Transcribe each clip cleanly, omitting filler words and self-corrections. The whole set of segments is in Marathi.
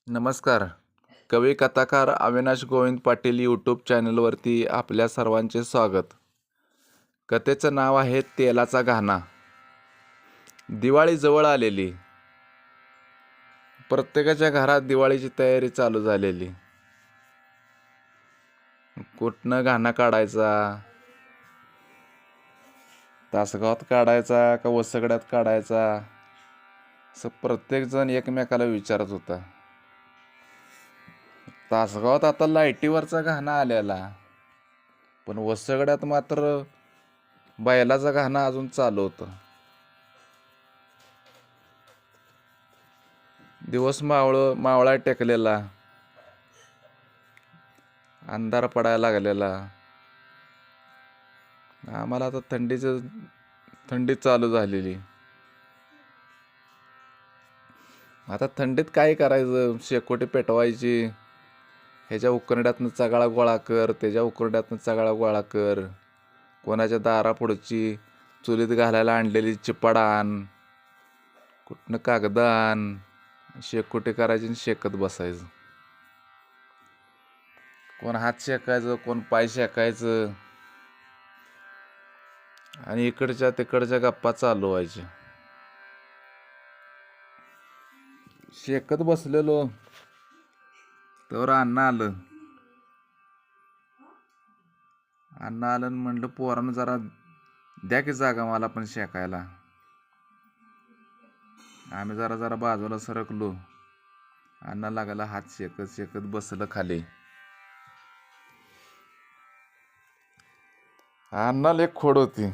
नमस्कार. कवी कथाकार अविनाश गोविंद पाटील यूट्यूब चॅनलवरती आपल्या सर्वांचे स्वागत. कथेचं नाव आहे तेलाचा घाणा. दिवाळी जवळ आलेली. प्रत्येकाच्या घरात दिवाळीची तयारी चालू झालेली. कुठनं घाणा काढायचा, तासगावात काढायचा का वसगड्यात काढायचा, असं प्रत्येकजण एकमेकाला विचारत होता. तासगावात आता लाईटीवरचा घाणा आलेला, पण वसगड्यात मात्र बैलाचा घाणा अजून चालू होता. दिवस मावळा टेकलेला, अंधार पडायला लागलेला. आम्हाला आता थंडी चालू झालेली. आता थंडीत काय करायचं? शेकोटी पेटवायची, ह्याच्या उकरड्यातनं चगाळा गोळा कर, त्याच्या उकरड्यातनं चगाळा गोळा कर. कोणाच्या दारापुढची चुलीत घालायला आणलेली चिपाड आण, कुठनं कागद आण, शेकोटी करायची आणि शेकत बसायचं. कोण हात शेकायचं, कोण पाय शेकायचं, आणि इकडच्या तिकडच्या गप्पा चालू व्हायच्या. शेकत बसलेलो तर अण्णा आलं आणि म्हणलं, पोरानं जरा द्या की जागा मला पण शेकायला. आम्ही जरा जरा बाजूला सरकलो. अण्णा लागायला हात शेकत शेकत बसलं खाली. अण्णाला एक खोड होती.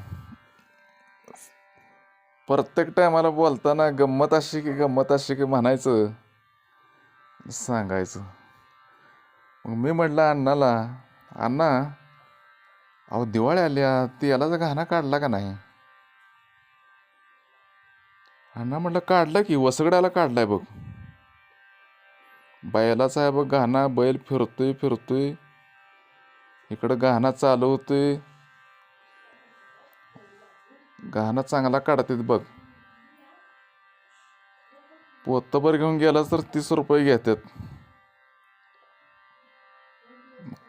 प्रत्येक टायमाला बोलताना गंमत अशी की म्हणायचं, सांगायचं. मग मी म्हटलं अण्णाला, अण्णा अहो दिवाळी आल्या, तेलाचा घाणा काढला का नाही? अण्णा म्हटलं काढला की, वसगड्याला काढलाय बघ. बैलाचा आहे बघ घाणा. बैल फिरतोय इकडं घाणा चालू होतोय. घाणा चांगला काढतात बघ. पोतभर घेऊन गेला तर 30 रुपये घेतात.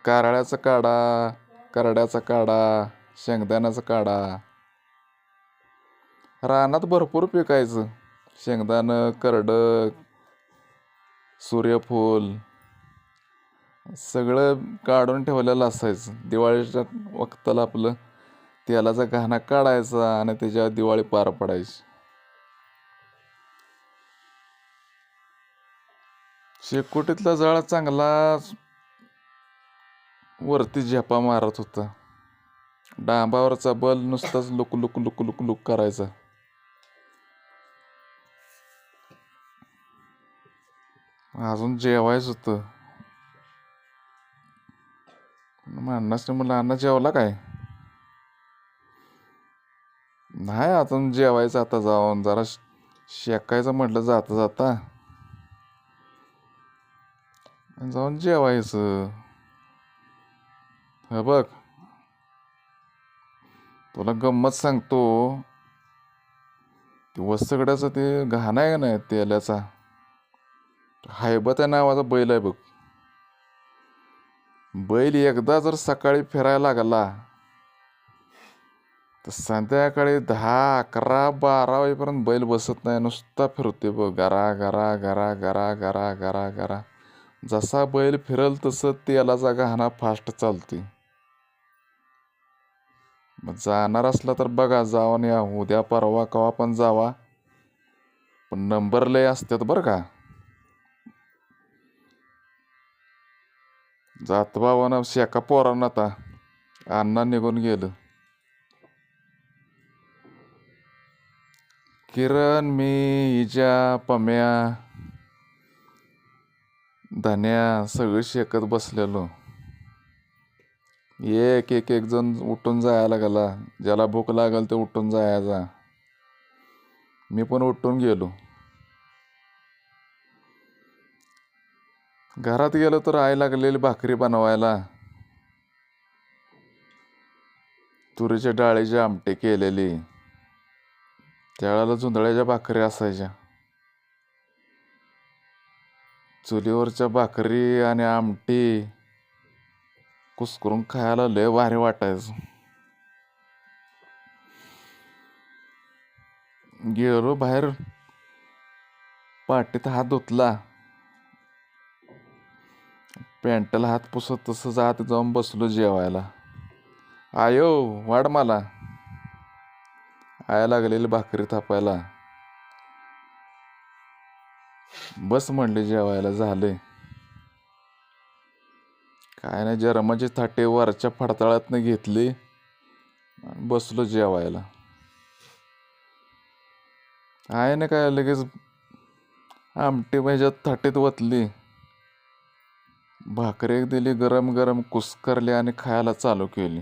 कारळ्याचा काढा, करड्याचा काढा, शेंगदाण्याचा काढा. रानात भरपूर पिकायचं. शेंगदाणं, करडं, सूर्यफूल सगळं काढून ठेवलेलं असायचं. दिवाळीच्या वक्ताला आपलं तेलाचा घाणा काढायचा आणि त्याच्यावर दिवाळी पार पडायची. शेकोटीतला जाळा चांगला वरती झेपा मारत होता. डांबावरचा बल नुसताच look look look look look करायचा. अजून जेवायचं होतं. अण्णाच म्हणलं, अण्णा जेवला काय? नाही अजून जेवायचं, आता जाऊन जरा शेकायचं म्हटलं जाता जाता, जाऊन जेवायचं. हे बघ तुला गंमत सांगतो. ते वसगड्याचं ते घाणा आहे ना तेलाचा, हैबत या नावाचा बैल आहे बघ. बैल एकदा जर सकाळी फिरायला लागला तर संध्याकाळी 10, 11, 12 वाजेपर्यंत बैल बसत नाही. नुसता फिरते बघ, गरा गरा गरा गरा गरा गरा गरा. जसा बैल फिरल तसं तेलाचा घाणा फास्ट चालतोय. मग जाणार असला तर बघा, जाऊन या. उद्या परवा कवा पण जावा, पण नंबर लय असतात बरं का. जात बाबानं शेका पोरांना. आता अण्णा निघून गेलं. किरण, मी, इजा, पम्या, धन्या सगळी शेकत बसलेलो. एक एक एक जण उठून जायला गेला. ज्याला भूक लागल ते उठून जायचा. मी पण उठून गेलो. घरात गेलो तर आई लागलेली भाकरी बनवायला. तुरीच्या डाळीची आमटी केलेली. त्यावेळेला जुंधळ्याच्या भाकरी असायच्या. चुलीवरच्या भाकरी आणि आमटी कुस्करून खायला लय भारी वाटायचं. गेलो बाहेर, पाटीत हात धुतला, पॅन्टला हात पुसत तसंच आत जाऊन बसलो जेवायला. आयो वाढ मला, आया लागलेली भाकरी थापायला. बस म्हणले जेवायला, झाले. काय नाही, जरमाची थाटे वरच्या फडताळातनं घेतली आणि बसलो जेवायला. आईने काय लगेच आमटी ह्याच्यात थाटीत वतली, भाकरी एक दिली, गरम गरम कुस्करली आणि खायला चालू केली.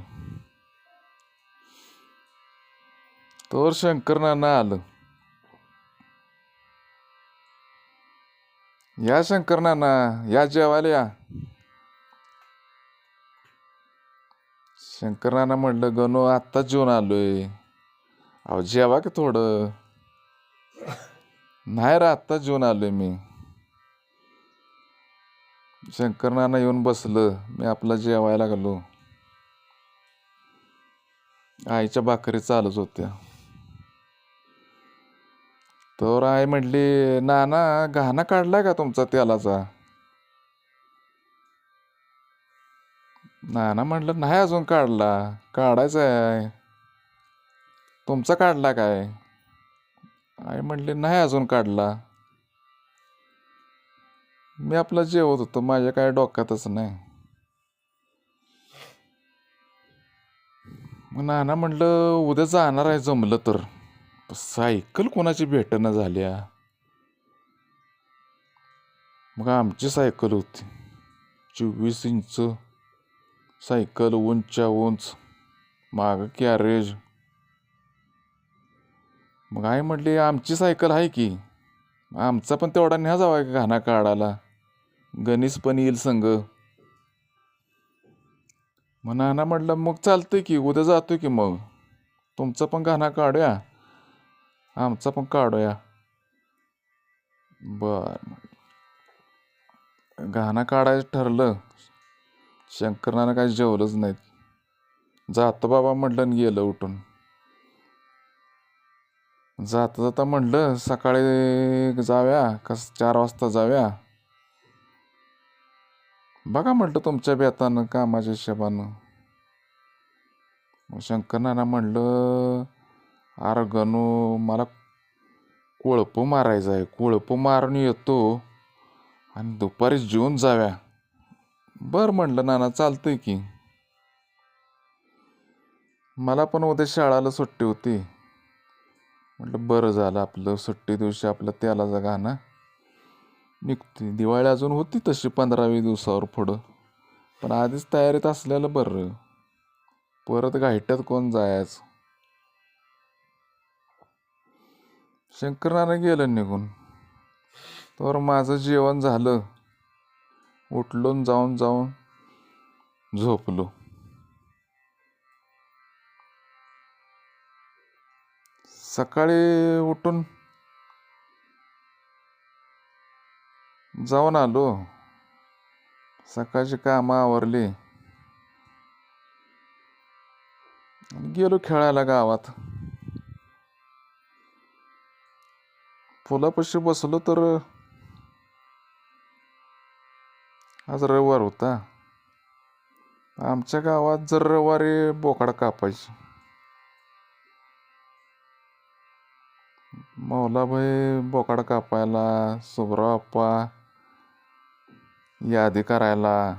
तोवर शंकर नाना आलं. या शंकर नाना, या जेवायला या. शंकर नाना म्हटलं, गणू आत्ताच जेवून आलोय. अहो जेवा की थोडं. नाही रे, आत्ताच जेवून आलोय मी. शंकर नाना येऊन बसलं, मी आपला जेवायला लागलो. आईच्या भाकरी चालूच होत्या. तर आई म्हटली, नाना घाणा काढलाय का तुमचा तेलाचा? नाना म्हटलं, नाही अजून काढला, काढायचा आहे. तुमचा काढला काय? आई म्हटली, नाही अजून काढला. मी आपला जेवत होतो, माझ्या काय डोक्यातच नाही. मग नाना म्हटलं, उद्या जाणार आहे जमलं तर. सायकल कोणाची भेटणं झाल्या. मग आमची सायकल होती, 24 इंच सायकल, उंचच्या उंच, माग कॅरेज. मग आई म्हटली, आमची सायकल आहे की, आमचा पण तेवढा न्या जावा की घाणा काढायला, गणेश पण येईल संग. मग नाना म्हटलं, मग चालतंय की, उद्या जातोय की, मग तुमचा पण घाणा काढूया, आमचा पण काढूया. बर, घाणा काढायचं ठरलं. शंकरनानं काही जेवलंच नाहीत. जातो बाबा म्हटलं आणि गेलं उठून. जाता जाता म्हटलं, सकाळी जाऊया का 4 वाजता जाऊया? बघा म्हटलं तुमच्या बेतानं, कामाच्या हिशोबानं. शंकरनाना म्हटलं, अरे गणू, मला कोळप मारायचं आहे, कोळप मारून येतो आणि दुपारी जेवून जाव्या. बरं म्हटलं नाना, चालतंय की. मला पण उद्या शाळाला सुट्टी होती. म्हटलं बरं झालं, आपलं सुट्टी दिवशी आपलं तेलाचा घाणा निघते. दिवाळी अजून होती तशी 15-20 दिवसावर पुढं, पण आधीच तयारीत असलेलं बरं. परत घाईट्यात कोण जायचं. शंकरनाना गेलं निघून. तर माझं जेवण झालं, उठलो जाऊन झोपलो. सकाळी उठून जाऊन आलो, सकाळची कामं आवरली, गेलो खेळायला गावात. फुलापाशी बसलो तर आज रविवार होता. आमच्या गावात जर रविवारी बोकडा कापायची. मौलाभाई बोकडा कापायला, सुभराव आप्पा यादी करायला,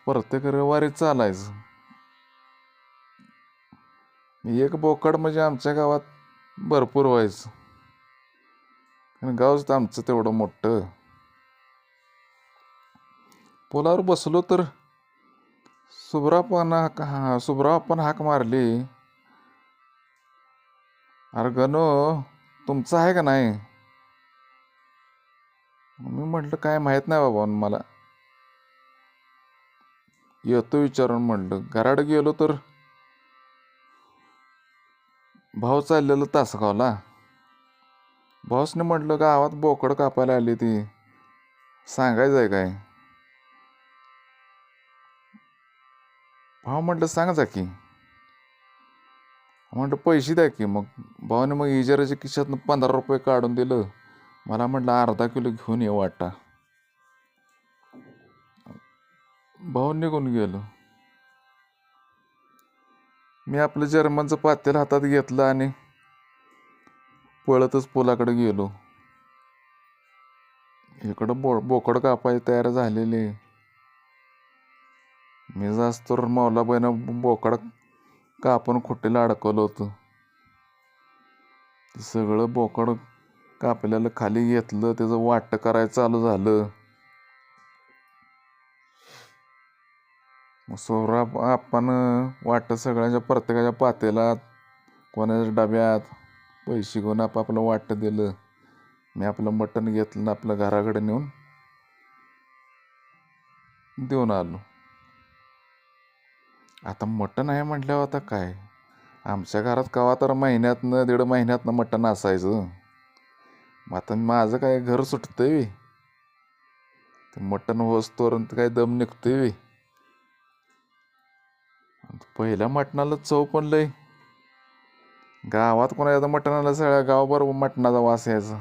प्रत्येक रविवारी चालायचं. एक बोकड म्हणजे आमच्या गावात भरपूर व्हायचं, आणि गावच आमचं तेवढं मोठं. पुलावर बसलो तर सुभराव आपण हाक मारली, अरे गणू, तुमचं आहे का नाही? मी म्हटलं, काय माहीत नाही बाबा मला, येतो विचारून. म्हटलं घराड गेलो तर भाऊ चाललेलं तासगावला. बॉसने म्हटलं गावात बोकड कापायला आली ती, सांगायचं आहे काय? भाऊ म्हटलं सांगा जा की. म्हटलं पैसे द्या की. मग भावाने मग इजाराच्या खिशातनं 15 रुपये काढून दिलं. मला म्हटलं अर्धा किलो घेऊन ये वाटा. भाऊ निघून गेलो. मी आपलं जर्मनचं पातेल हातात घेतलं आणि पळतच पुलाकडे गेलो. इकडं बोकड कापायची तयार झालेली. मी जास्त तर मौलाबाईनं बोकड कापून खुट्टीला अडकवलं होतं. ते सगळं बोकड कापल्याला खाली घेतलं, त्याचं वाटं करायचं चालू झालं. मग सोहरा आपण वाटं सगळ्यांच्या प्रत्येकाच्या पातेलात, कोणाच्या डब्यात पैसे घेऊन आपापलं वाटं दिलं. मी आपलं मटण घेतलं आणि आपलं घराकडे नेऊन देऊन आलो. आता मटण आहे म्हटल्यावर आता काय, आमच्या घरात कवा तर महिन्यातनं 1.5 महिन्यातनं मटण असायचं. मग आता माझं काय घर सुटतंय? ते मटण होस्तोवर काय दम निघतोय? पहिल्या मटणाला चव पण लय. गावात कोणाच्या मटणाला सगळ्या गावभर मटणाचा वास यायचा.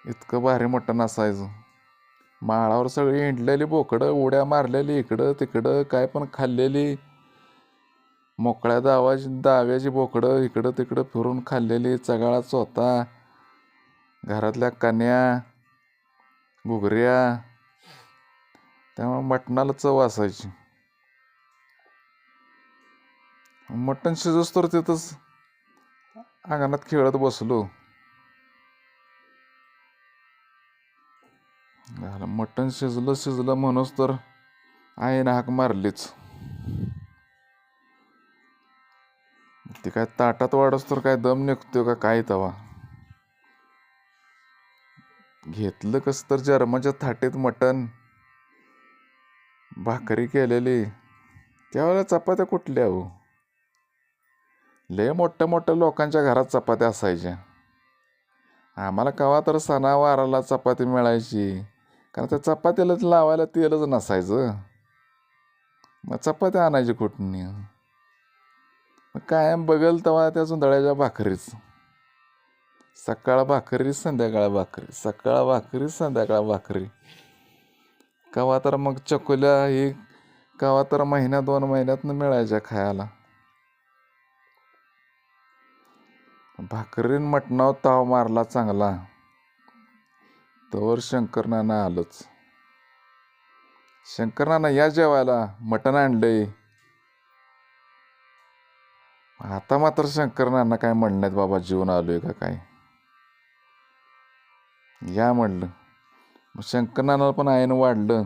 इतकं भारी मटण असायचं. माळावर सगळी हिंडलेली बोकडं, उड्या मारलेली इकडं तिकडं, काय पण खाल्लेली. मोकळ्या दाव्याची बोकडं इकडं तिकडं फिरून खाल्लेली. चगाळा चोथा, घरातल्या कन्या, घुगऱ्या, त्यामुळे मटणाला चव असायची. मटण शिजोस तर तिथंच अंगणात खेळत बसलो. झालं मटण शिजलं म्हणूस तर आईनं हाक मारलीच. ती काय ताटात वाढस तर काय दम निघतोय का काय तवा. घेतलं कसं तर जर्मनच्या थाटीत मटण, भाकरी केलेली. त्यावेळेला चपात्या कुठल्या हो, लय मोठ्या मोठ्या लोकांच्या घरात चपात्या असायच्या. आम्हाला कवा तर सणावाराला चपाती मिळायची, कारण त्या चपातीलाच लावायला तेलच नसायचं. मग चपात्या आणायची कुठून? मग कायम बघल तेव्हा त्या जुंधळ्याच्या भाकरीच. सकाळ भाकरी संध्याकाळ भाकरी, सकाळ भाकरी संध्याकाळ भाकरी. कवा तर मग चकुल्या ही कवा तर 1-2 महिन्यातनं मिळायच्या खायला. भाकरीन मटणावर ताव मारला चांगला, तोवर शंकर नाना आलोच. शंकर नाना या जेवायला, मटण आणलंय. आता मात्र शंकर नाना काय म्हणण्यात बाबा जेवून आलोय का काय, या म्हणलं. मग शंकर नानाला पण आईनं वाढलं.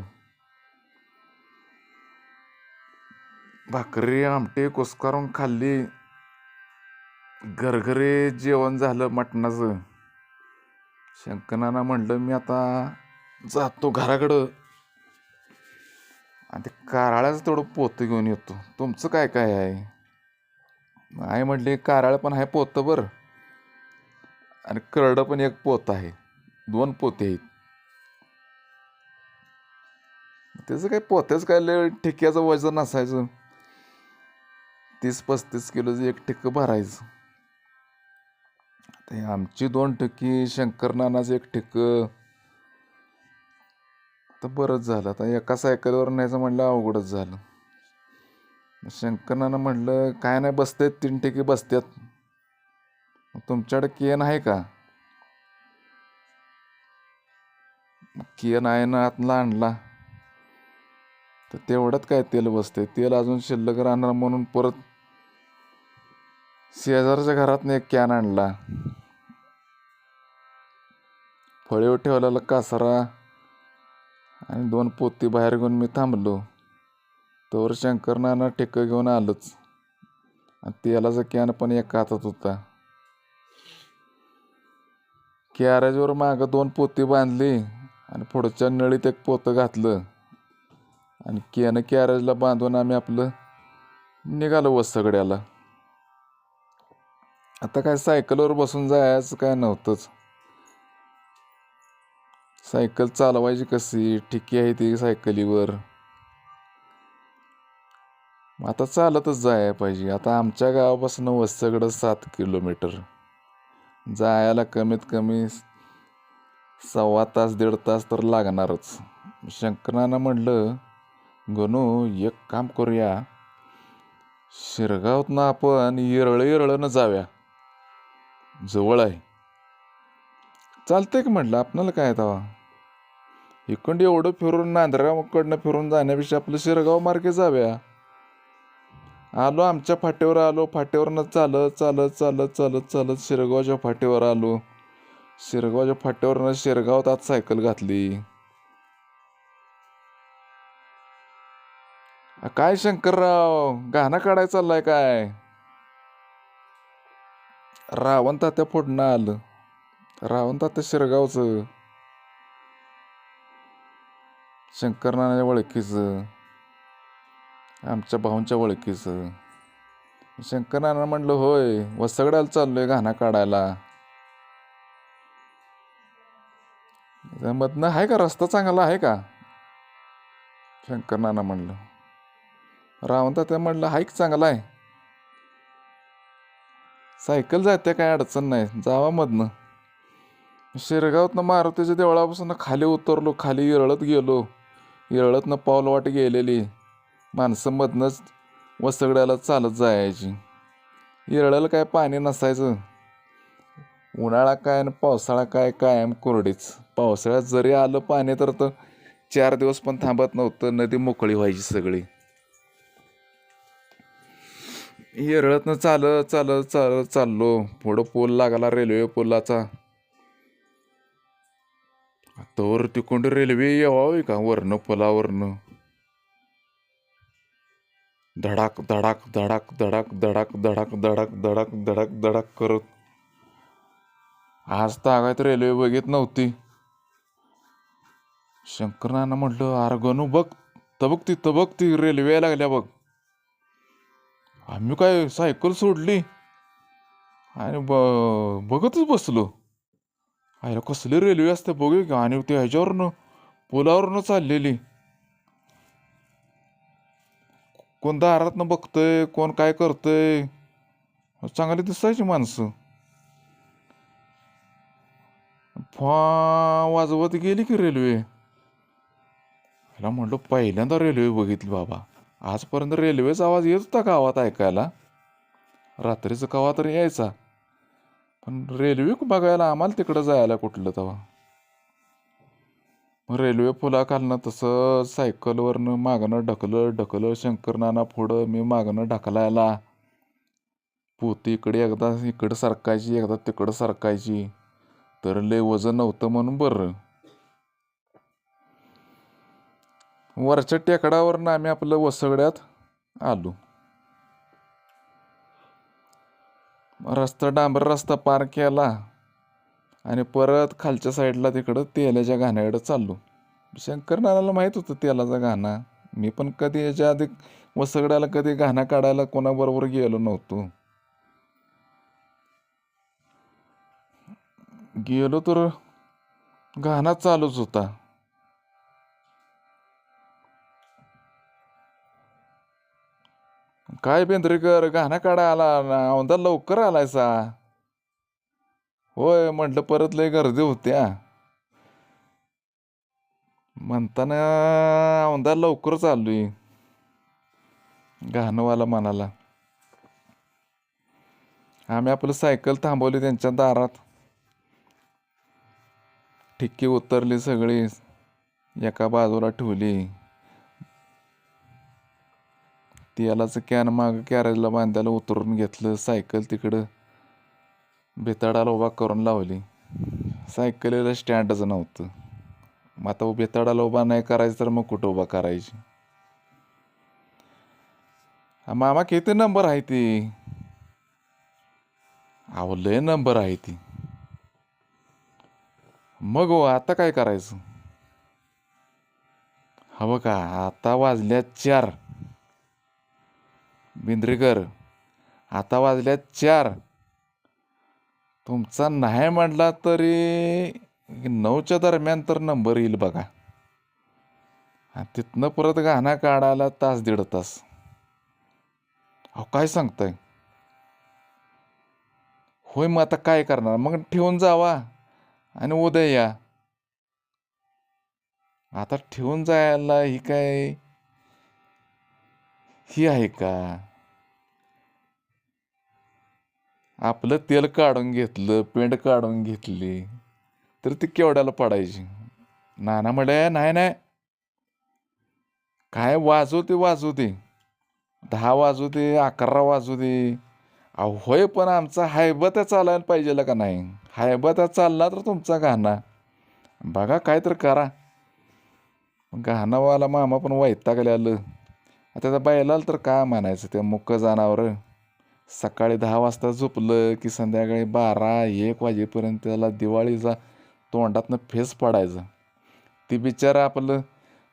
भाकरी आमटी कुस्कारून खाल्ली. घरघरी जेवण झालं मटणाचं. शंकर नाना म्हणलं मी आता जातो घराकडं आणि ते कारळ्याचं तेवढं पोतं घेऊन येतो. तुमचं काय काय आहे? आई म्हटली कारळ पण आहे पोतं बरं, आणि करडं पण एक पोतं आहे, 2 पोते आहेत. त्याचं काय पोत्याचं काय लय ठिक्याचं वजन असायचं. 30-35 किलोचं एक ठिक्क भरायचं. ते आमची 2 ठिक्की, शंकर नानाचं 1 ठिक्क. तर बरंच झालं. आता एका सायकलवर न्यायचं म्हणलं अवघडच झालं. शंकर नाना म्हटलं काय नाही, बसतात 3 ठिक्की बसतात. तुमच्याकडे केन आहे का? केन आहे ना, आतला आणला तर तेवढ्यात काय तेल बसते. तेल अजून शिल्लक राहणार म्हणून परत शेजारच्या घरातनं 1 कॅन आणला. फळीवर ठेवलेला कासारा आणि 2 पोती बाहेर घेऊन मी थांबलो. तोवर शंकर नाना ठिक्क घेऊन आलोच, आणि तेलाचा कॅन पण 1 हातात होता. कॅरेजवर मागं 2 पोती बांधली आणि पुढच्या नळीत 1 पोतं घातलं, आणि कॅरेजला बांधून आम्ही आपलं निघालो वसगड्याला. आता काय सायकलवर बसून जायचं काय नव्हतंच. सायकल चालवायची कशी, ठिकी आहे ती सायकलीवर. आता चालतच जायला पाहिजे. आता आमच्या गावापासून वसईकडं 7 किलोमीटर. जायला कमीत कमी सव्वा तास 1.5 तास तर लागणारच. शंकरनाना म्हटलं, गणू एक काम करूया, शिरगावतनं आपण येरळनं जाऊया, जवळ आहे. चालतंय की म्हटलं, आपणाला काय तवा. इकडं एवढं फिरून नांदगावकडनं फिरून जाण्यापेक्षा आपलं शिरगाव मार्गे जाऊया. आलो आमच्या फाट्यावर आलो, फाट्यावरनं चालत चालत चालत चालत चालत शिरगावच्या फाट्यावर आलो. शिरगावच्या फाट्यावरनं शिरगावात आत सायकल घातली. काय शंकरराव, गाणं काढायला चाललाय काय? रावण तात्या फोडणं आलं. रावण तात्या शिरगावचं, शंकरनानाच्या ओळखीचं, आमच्या भाऊंच्या ओळखीचं. शंकरनाना म्हटलं, होय वसगड्याला चाललोय गाणं काढायला. मधनं आहे का रस्ता, चांगला आहे का? शंकरनाना म्हणलं. रावण तात्या म्हणलं, हाईक चांगला आहे, सायकल जाते, काय अडचण नाही, जावा मधनं. शिरगावातनं मारुतीच्या देवळापासून खाली उतरलो, खाली येरळत गेलो. येरळतनं पावलवाट गेलेली माणसं मधनंच वसगड्याला चालत जायची. येरळाला काय पाणी नसायचं. उन्हाळा काय आणि पावसाळा काय कायम कोरडीच. पावसाळ्यात जरी आलं पाणी तर 4 दिवस पण थांबत नव्हतं, नदी मोकळी व्हायची सगळी. येरळतनं चालत चालत चालत चाललो. पुढं पूल लागला रेल्वे पुलाचा. तोवर तिकडून रेल्वे यावावी का वरनं पुलावरनं. धडाक धडाक धडाक धडाक धडाक धडाक धडाक धडाक धडाक धडाक करत. आज तागायत रेल्वे बघित नव्हती. शंकरनाना म्हटलं, अरे गणू बघ, बघ ती रेल्वे लागल्या बघ. आम्ही काय सायकल सोडली आणि बघतच बसलो. आयला कसली रेल्वे असते बघू का. आणि ते ह्याच्यावरनं पुलावरनं चाललेली. कोण दारातनं बघतंय, कोण काय करतंय. चांगली दिसायची माणसं. वाजवत गेली की रेल्वे. ह्याला म्हटलं, पहिल्यांदा रेल्वे बघितली बाबा. आजपर्यंत रेल्वेचा आवाज येत होता गावात ऐकायला, रात्रीचं कवा तरी यायचा, पण रेल्वे बघायला आम्हाला तिकडं जायला कुठलं तेव्हा. रेल्वे पुलाखालनं तसं सायकलवरनं मागणं ढकलत शंकरनाना पुढं, मी मागणं ढकलायला. पोती इकडं सरकायची, एकदा तिकडं सरकायची. तर लय वजन नव्हतं म्हणून बरं. वरच्या टेकडावरनं आम्ही आपलं वसगड्यात आलो. डांबर रस्ता पार केला आणि परत खालच्या साईडला तिकडं तेलाच्या घाण्याकडं चाललो. शंकरनानाला माहीत होतं तेलाचा घाणा. मी पण कधी याच्या आधी वसगड्याला कधी घाणा काढायला कोणाबरोबर गेलो नव्हतो. गेलो तर घाणा चालूच होता. काय बेंद्रेकर, घाणा काढा आला, औंधा लवकर आलायसा. होय म्हटलं, परत लय गर्दी होत्या म्हणताना औंधा लवकरच आलोय, घाणवाला म्हणाला. आम्ही आपलं सायकल थांबवली त्यांच्या दारात. ठिक्की उतरली सगळी, एका बाजूला ठेवली. तेलाचं कॅन मागं कॅरेजला बांधायला उतरून घेतलं. सायकल तिकडं बेताडाला उभा करून लावली. सायकलीला स्टँडच नव्हतं. मग आता बेताडाला उभा नाही करायचं तर मग कुठं उभा करायची. मामा किती नंबर आहे ती? अहो लय नंबर आहे ती. मग हो आता काय करायचं? हवं का, आता वाजल्यात 4. बिंद्रेकर, आता वाजल्यात 4. तुमचा नाही म्हटला तरी की 9च्या दरम्यान तर नंबर येईल बघा. आणि तिथनं परत गाणं काढायला तास दीड तास. अहो काय सांगताय? होय, मग आता काय करणार? मग ठेवून जावा आणि उद्या या. आता ठेवून जायला ही काय ही आहे का? आपलं तेल काढून घेतलं, पेंड काढून घेतली तर ती केवढ्याला पडायची? नाना म्हणे नाही नाही, काय वाजू दे वाजू दे, 10 वाजू दे, 11 वाजू दे. अहो होय, पण आमचा हायबत्या चालायला पाहिजे का नाही? हायबत्या चालला तर तुमचा गाणं बघा, काय तर करा. गाणावाला मामा पण वैतागलेलं. आता त्या बैलाला तर काय म्हणायचं, ते मुक्क जनावर सकाळी 10 वाजता झोपलं की संध्याकाळी 12-1 वाजेपर्यंत त्याला दिवाळीचा तोंडातनं फेस पडायचं. ती बिचारा आपलं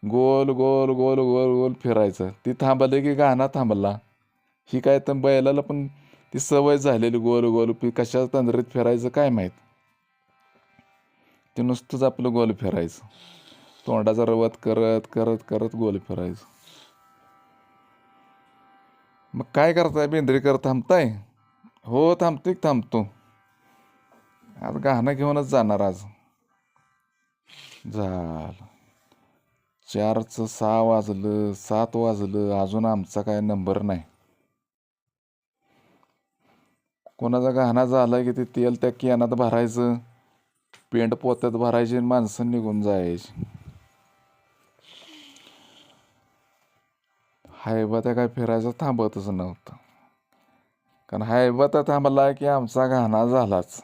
गोल गोल गोल गोल गोल फिरायचं. ती थांबलं की गाणं थांबला. ही काय तर बैलाला पण ती सवय झालेली गोल गोल कशा तंद्रीत फिरायचं काय माहीत. ते नुसतंच आपलं गोल फिरायचं. तोंडाचा रवत करत करत करत गोल फिरायचं. मग काय करताय? बेंद्रीकर थांबताय? हो, थांबतो. आज गाणं घेऊनच जाणार आज. झालं. 4चं 6 वाजलं, 7 वाजलं, अजून आमचा काय नंबर नाही. कोणाचा गाणं झाला की ते तेल त्या कॅनात भरायचं, पेंड पोत्यात भरायची आणि माणसं निघून जायची. हायबत्या काय फिरायचं थांबतच नव्हतं. कारण हायबत्या थांबला की आमचा गाणं झालाच.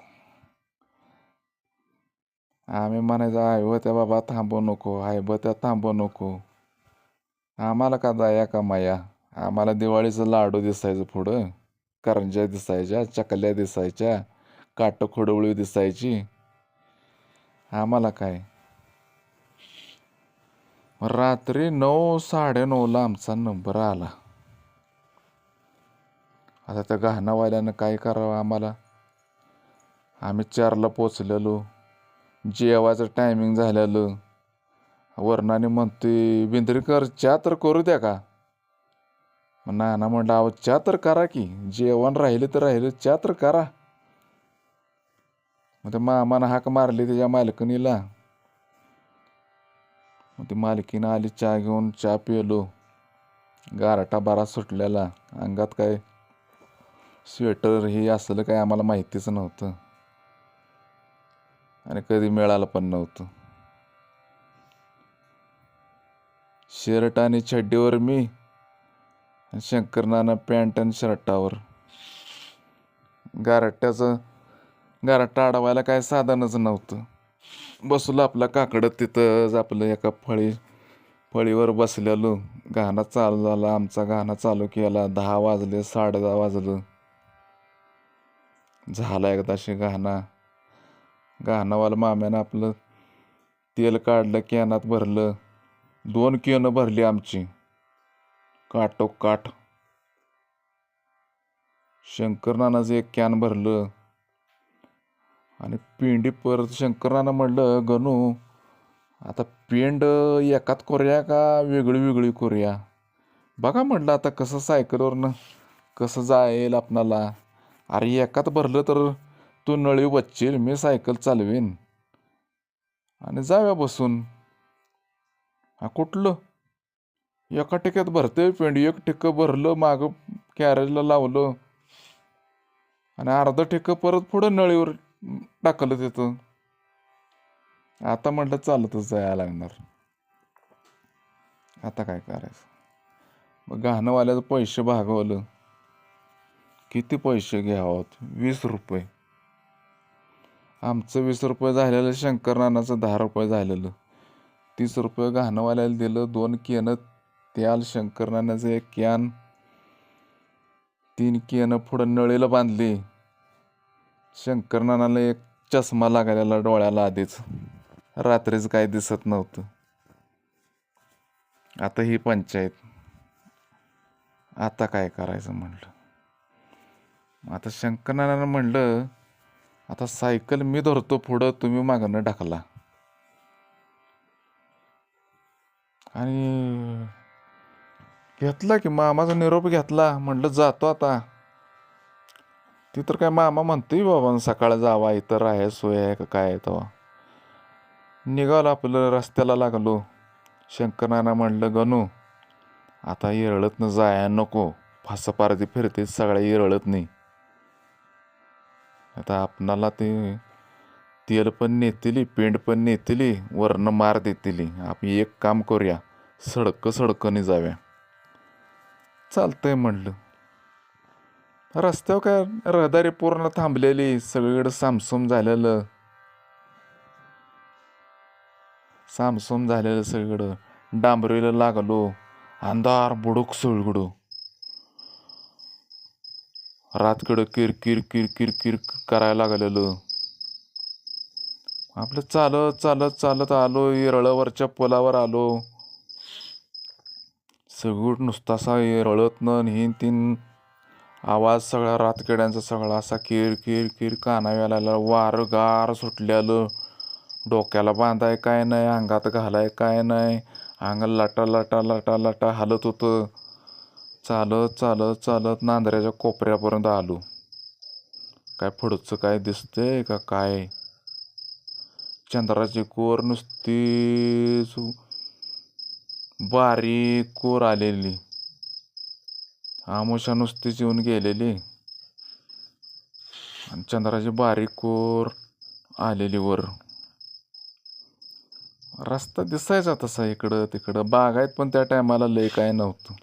आम्ही म्हणायचो हायबत्या बाबा थांबू नको, हायबत्या थांबू नको. आम्हाला का दया का माया? आम्हाला दिवाळीचं लाडू दिसायचं पुढं, करंज्या दिसायच्या, चकल्या दिसायच्या, काटखोडवळी दिसायची. आम्हाला काय? रात्री 9-9:30ला आमचा नंबर आला. आता त्या गाणावाल्यानं काय करावं आम्हाला? आम्ही 4ला पोचलेलो, जेवायचं टायमिंग झालेलं. वर्णाने म्हणते बिंद्रीकर चहा तर करू द्या का? मग नाना म्हणलं अहो चहा तर करा की, जेवण राहिले तर राहिले, चहा तर करा. मग ते मामानं हाक मारली त्याच्या मालकिनीला. मग ती मालकीनं आली, चहा घेऊन चहा पिलो. गारठा बरा सुटलेला, अंगात काय स्वेटर हे असलं काय आम्हाला माहितीच नव्हतं आणि कधी मिळालं पण नव्हतं. शर्ट आणि चड्डीवर मी आणि शंकरनाना पॅन्ट आणि शर्टावर. गारठा अडवायला काय साधनच नव्हतं. बसलो आपल्या काकडत तिथंच आपलं एका फळीवर बसलेलो. गाणं चालू झाला, आमचा गाणं चालू केला. 10 वाजले, 10:30 वाजलं. झाला एकदाशी गाणावाला माम्यानं आपलं तेल काढलं, कॅनात भरलं. 2 कॅनं भरली आमची काठोकाठ. शंकरनानाचं 1 कॅन भरलं आणि पेंडी परत शंकरनाना म्हणलं गणू आता पेंड एकात करूया का वेगळी वेगळी करूया? बघा म्हटलं आता कसं सायकलवरनं कसं जाईल आपणाला. अरे एकात भरलं तर तू नळी बसशील, मी सायकल चालवीन आणि जाऊया बसून. हा कुठलं एका टिक्यात भरते पेंड? 1 टिकं भरलं, मागं कॅरेजला लावलं आणि अर्ध टिकं परत पुढं नळीवर टाकलं तिथं. आता म्हटलं चालतच जायला लागणार. आता काय करायचं? मग गाणंवाल्याचं पैसे भागवलं. किती पैसे घ्यावं? 20 रुपये. आमचं 20 रुपये झालेलं, शंकरनानाचं 10 रुपये झालेलं. 30 रुपये गाणंवाल्याला दिलं. 2 कॅनं त्याल, शंकरनानाचं 1 कॅन, 3 कॅनं पुढं नळीला बांधली. शंकरनानाला 1 चष्मा लागलेला डोळ्याला आधीच, रात्रीच काय दिसत नव्हतं. आता ही पंचायत. आता काय करायचं म्हणलं. आता शंकरनानानं म्हणलं आता सायकल मी धरतो पुढं, तुम्ही मागणं ढकला. आणि घेतला की मामाचा निरोप घेतला. म्हटलं जातो आता. ती तर काय मामा म्हणतोय बाबा सकाळ जावा, इथं राहाय सोय आहे का काय तेव्हा. निघालो आपलं, रस्त्याला लागलो. शंकरनाना म्हणलं गणू आता येरळतनं जाया नको, फास पारदी फिरते सगळ्या येरळत. आता आपणाला ते तेल पण नेतेली, पेंड पण नेतेली, वरनं मार देतेली. आपण एक काम करूया, सडकने जाव्या. चालतंय म्हणलं. रस्त्यावर काय रहदारी पूर्ण थांबलेली, सगळीकडे सामसूम झालेलं. सगळीकडं. डांबरीला लागलो, अंधार बुडूक सगळीकडं. रातकडं किर किर किर किर किर करायला लागलेलं. आपलं चालत चालत चालत आलो, येरळावरच्या पुलावर आलो. सगळं नुसता असा येरळतनं हिन तीन आवाज सगळा रातकिड्यांचा सगळा असा किर किर किर कानाव्या लागला. वारं गार सुटलेलं. डोक्याला बांधाय काय नाही, अंगात घालाय काय नाही. अंग लाटा लाटा लाटा लाटा हालत होतं. चालत चालत चालत नांदऱ्याच्या कोपऱ्यापर्यंत आलो. काय पुढचं काय दिसतंय का काय. चंद्राची कोर नुसती बारीक कोर आलेली. आमुषा नुसतीच येऊन गेलेली आणि चंद्राची बारीक कोर आलेली वर. रस्ता दिसायचा तसा इकडं तिकडं. बागायत पण त्या टायमाला लय काय नव्हतं.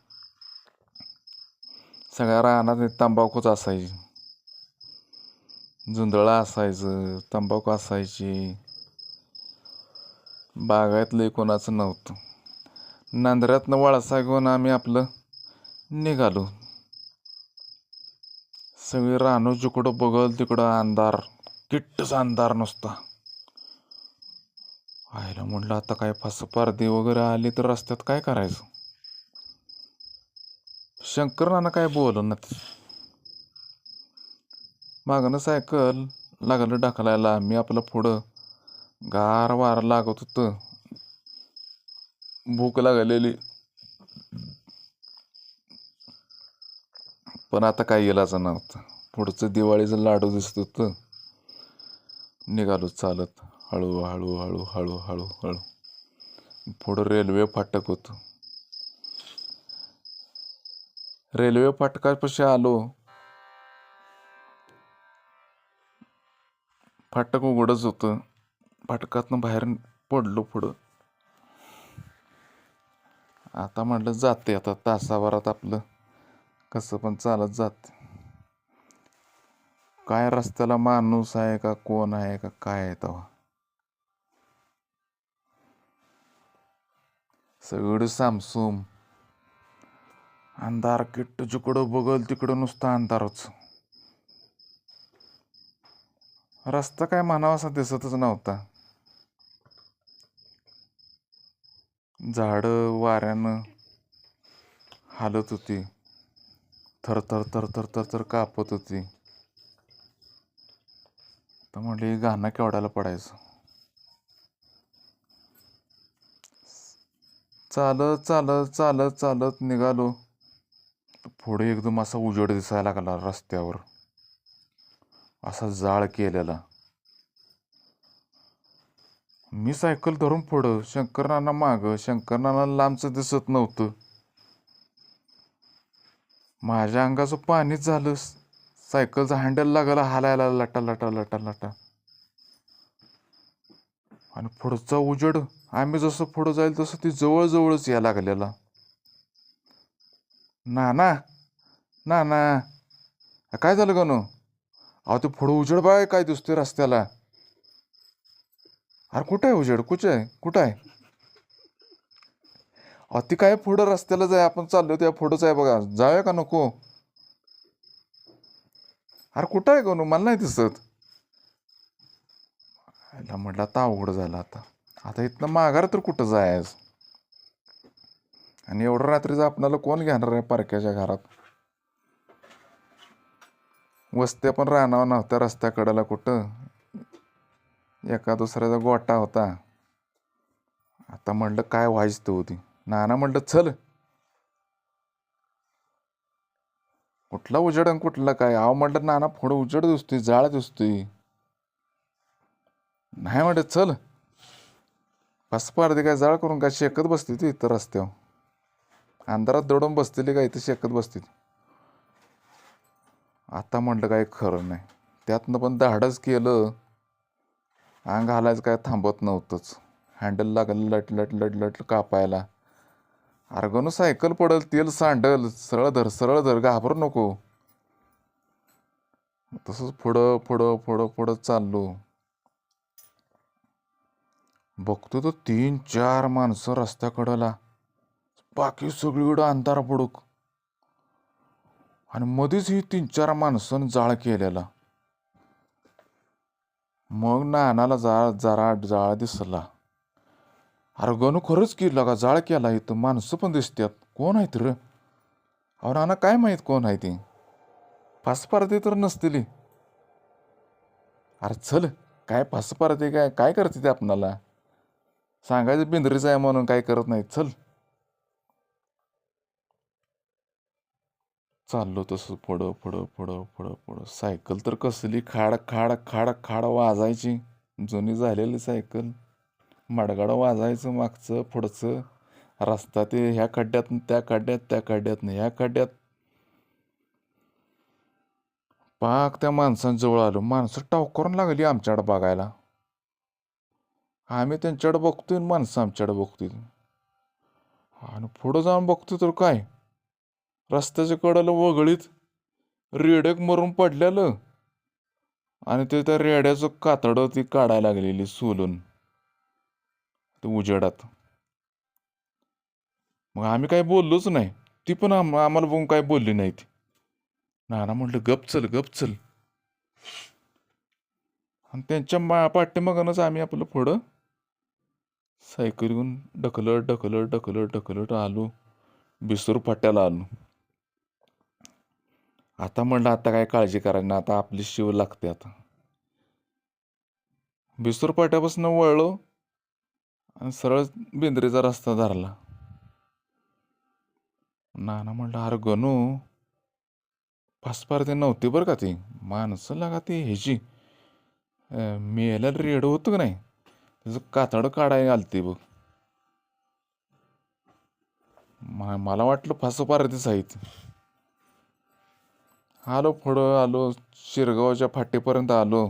सगळ्या रानात तंबाखूच असायची, जुंधळा असायचं, तंबाखू असायची. बागायत लय कोणाचं नव्हतं. नांदऱ्यातनं वळसा घेऊन आम्ही आपलं निघालो. सगळी रानं जिकडं बघल तिकडं अंधार, किट्टच अंधार नुसता. आईला म्हटलं आता काय पारदी वगैरे आली तर रस्त्यात काय करायचं. शंकरनाना काय बोलणं. मागणं सायकल लागलं ढकलायला. मी आपलं पुढं. गार वारं लागत होतं, भूक लागलेली. पण आता काय इलाचं नव्हतं. पुढचं दिवाळीचं लाडू दिसत होतं. निघालो चालत हळू हळू हळू हळू हळू हळू. पुढं रेल्वे फाटक होतं. रेल्वे फाटकापाशी आलो. फाटक उघडच होतं. फाटकातनं बाहेर पडलो पुढं. आता म्हटलं जाते आता तासाभरात आपलं कसं पण चालत जाते. काय रस्त्याला माणूस आहे का कोण आहे का काय आहे तेव्हा. सगळं सामसूम अंधार, किट्ट जिकडं बघल तिकडं नुसता अंधारच. रस्ता काय म्हणावा असा दिसतच नव्हता. झाडं वाऱ्यानं हालत होती, थरथर थरथर थरथर कापत होती. तर म्हटलं गाणं केवढ्याला पडायचं. चालत चालत चालत चालत निघालो. पुढे एकदम असा उजेड दिसायला लागला रस्त्यावर, असा जाळ केलेला. मी सायकल धरून पुढं, शंकरनाना मागं. शंकरनाना लांबचं दिसत नव्हतं. माझ्या अंगाचं पाणीच झालं. सायकलचा हँडल लागला हालायला लटा लटा लटा लटा. आणि पुढचा उजेड आम्ही जसं पुढं जाईल तसं ती जवळजवळच यायला लागलेला. नाना नाना काय झालं गणू. अहो ते पुढं उजेड बाय काय दिसतोय रस्त्याला. अरे कुठं आहे उजेड, कुठं आहे. अहो ती काय पुढं रस्त्याला जाय, आपण चाललो त्या पुढंच आहे बघा, जाऊया का नको. अरे कुठं आहे गणू, मला नाही दिसत. म्हटलं आता अवघड झालं. आता इथनं माघार तर कुठं जायचं. आणि एवढं रात्रीचं आपणाला कोण घेणार आहे परक्याच्या घरात. वस्त्या पण राहणार नव्हत्या रस्त्याकडेला कुठं. एका दुसऱ्याचा गोटा होता. आता म्हणलं काय व्हायचं तो होती. नाना म्हणलं चल. कुठला उजेड आणि कुठला काय. आव म्हणलं नाना पुढं उजेड दिसतोय, जाळ दिसतोय. नाही म्हणलं चल. पारदे काय जाळ करून काय शेकत बसती ती इथं रस्त्यावर. अंधारात दडून बसलेली काय इथं शेकत बसती. आता म्हणलं काय खरं नाही. त्यातनं पण धाडच केलं. अंग हालायचं काय थांबत नव्हतंच. हँडल लागलं लट लट लट लट कापायला. अरे सायकल पडल, तेल सांडल, सरळ धर घाबरू नको. तसंच पुढं पुढं पुढं पुढं चाललो. बघतो तो 3-4 माणसं रस्त्याकडला. बाकी सगळीकडं अंधार पडूक. आणि मध्येच ही 3-4 माणसानं जाळ केलेला. मग नानाला जरा जाळ दिसला. अरे गणू खरंच केला का जाळ केला. इथं माणसं पण दिसतात. कोण आहेत रे. अहो नाना काय माहीत कोण आहे ते. फासपारती तर नसतील. अरे चल. काय फासपारती काय काय करते ते आपणाला. सांगायचं बिंदरीचं आहे म्हणून काय करत नाही. चल. चाललो तसं पुढं पुढं पुढं पुढं पुढं. सायकल तर कसली खाड खाड खाड खाड वाजायची. जुनी झालेली सायकल. मडगाडं वाजायचं मागचं पुढचं. रस्ता ते ह्या खड्ड्यात त्या खड्ड्यात, त्या खड्ड्यात ह्या खड्ड्यात. पाक त्या माणसांजवळ आलो. माणसं टावकरून लागली आमच्याकडे बघायला. आम्ही त्यांच्याकडे बघतोय, माणसं आमच्याकडे बघतोय. आणि पुढं जाऊन बघतोय तर काय, रस्त्याच्या कडेला वगळीत रेडक मरून पडलेलं. आणि ते त्या रेड्याचं कातडं ती काढायला लागलेली सोलून ते उजेडात. मग आम्ही काही बोललोच नाही. ती पण आम्हाला बघून काय बोलली नाही ती. नाना म्हटलं गप चल गप चल. आणि त्यांच्या पाठीमागूनच आम्ही आपलं पुढं सायकल घेऊन ढकलत ढकलत ढकलत ढकलत आलो. बिसूर फाट्याला आलो. आता म्हणलं आता काय काळजी करायची ना, आता आपली शिव लागते. आता बिसूर फाट्यापासून वळलो आणि सरळ बेंद्रीचा रस्ता धरला. नाना म्हणलं अरे गणू फासपार ते नव्हती बरं का ती माणसं लागा ती ह्याची मेल्याला रेड होतं का नाही, त्याचं कातडं काढायला आलती बघ. मला वाटलं फासपारतीच आहेत. आलो पुढं आलो, शिरगावच्या फाटीपर्यंत आलो.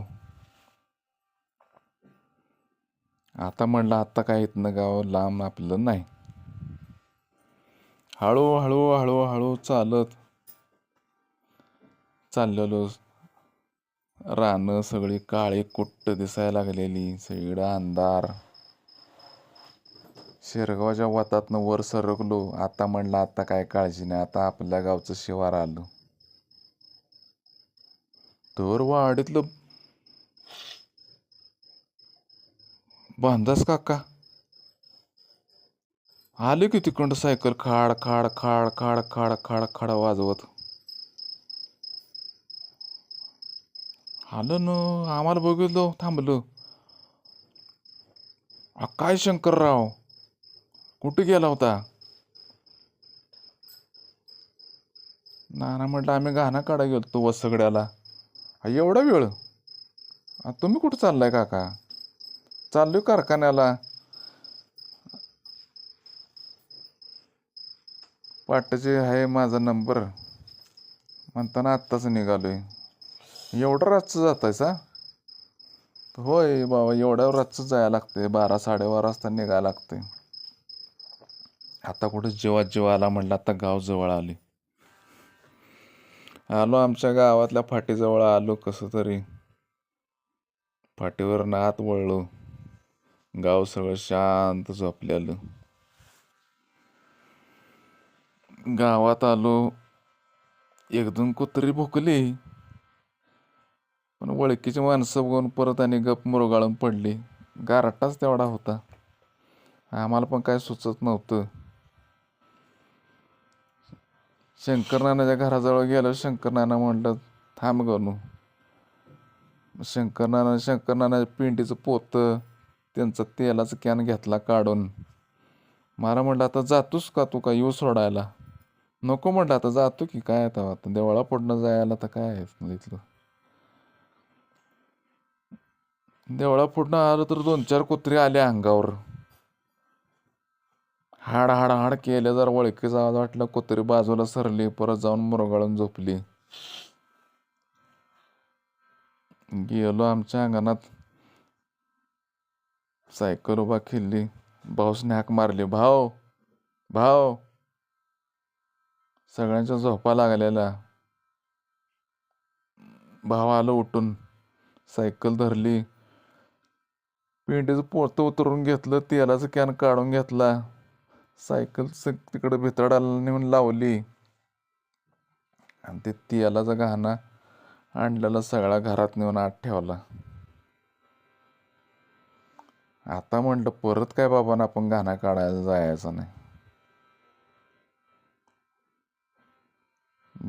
आता म्हणलं आता काय इथनं गाव लांब आपलं नाही. हळूहळू हळूहळू चालत चाललेलो. रानं सगळी काळी कुट्ट दिसायला लागलेली, सगळीकडं अंधार. शिरगावच्या वतातनं वर सरकलो. आता म्हणलं आता काय काळजी नाही, आता आपल्या गावचं शिवार आलं. तर वाडीतलं बांधास काका आले की तिकडं सायकल खाड खाड खाड खाड खाड खाड खाड वाजवत आलं ना. आम्हाला बघितलं थांबलं. काय शंकरराव कुठे गेला होता. नाना म्हटलं आम्ही गाणं काढा गेलतो वसगड्याला. एवढा वेळ. तुम्ही कुठं चाललाय काका. चाललोय कारखान्याला. पाटाचे आहे माझा नंबर म्हणताना आत्ताच निघालोय. एवढं रातचं जातायसा. होय बाबा एवढ्या रातचं जायला लागते. 12-12:30 वाजता निघायला लागते. आता कुठं जेव्हा जेव्हा आला म्हटलं आता गाव जवळ आले. आलो आमच्या गावातल्या फाटीजवळ आलो. कसं तरी फाटीवर आत वळलो. गाव सगळं शांत झोपलेलं. गावात आलो. 1-2 कुत्री भुकली, पण ओळखीची माणसं बघून परत आणि गप मुरगाळून पडली. गारठाच तेवढा होता. आम्हाला पण काय सुचत नव्हतं. शंकरनानाच्या घराजवळ गेलो. शंकरनाना म्हणलं थांब गणू. शंकरनाना पिंडीचं पोतं त्यांचा तेलाचं कॅन घेतला काढून. मला म्हटलं आता जातोस का तू का येऊ सोडायला. नको म्हटलं आता जातो की काय आता देवळा पुढनं जायला तर काय आहे इथलं. देवळा पुढनं आलं तर 2-4 कुत्री आले अंगावर. हाड हाड हाड केले जर ओळखीचा आवाज वाटलं. कुत्री बाजूला सरली, परत जाऊन मुरगाळून झोपली. गेलो आमच्या अंगणात, सायकल उभा केली. भाऊसने हाक मारली, भाऊ भाऊ. सगळ्यांच्या झोपा लागलेल्या. भाव आलं उठून, सायकल धरली, पेंडीचं पोतं उतरून घेतलं, तेलाचं कॅन काढून घेतला, सायकल तिकडे भितडाला नेऊन लावली आणि ते तेलाचा घाणा आणलेला सगळा घरात नेऊन आत ठेवला. आता म्हटलं परत काय बाबा ना आपण घाणा काढायला जायचं नाही.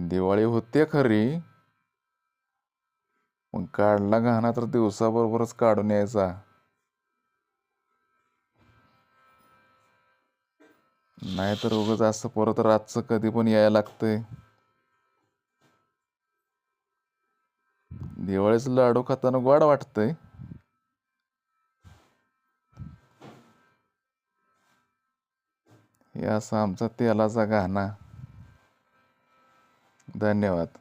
दिवाळी होते खरी, पण काढला घाणा तर दिवसाबरोबरच काढून यायचा. नाहीतर उगाच असं परत रातचं कधी पण यायला लागतंय. दिवाळीचं लाडू खाताना गोड वाटतंय. हे असा आमचा तेलाचा घाणा. धन्यवाद.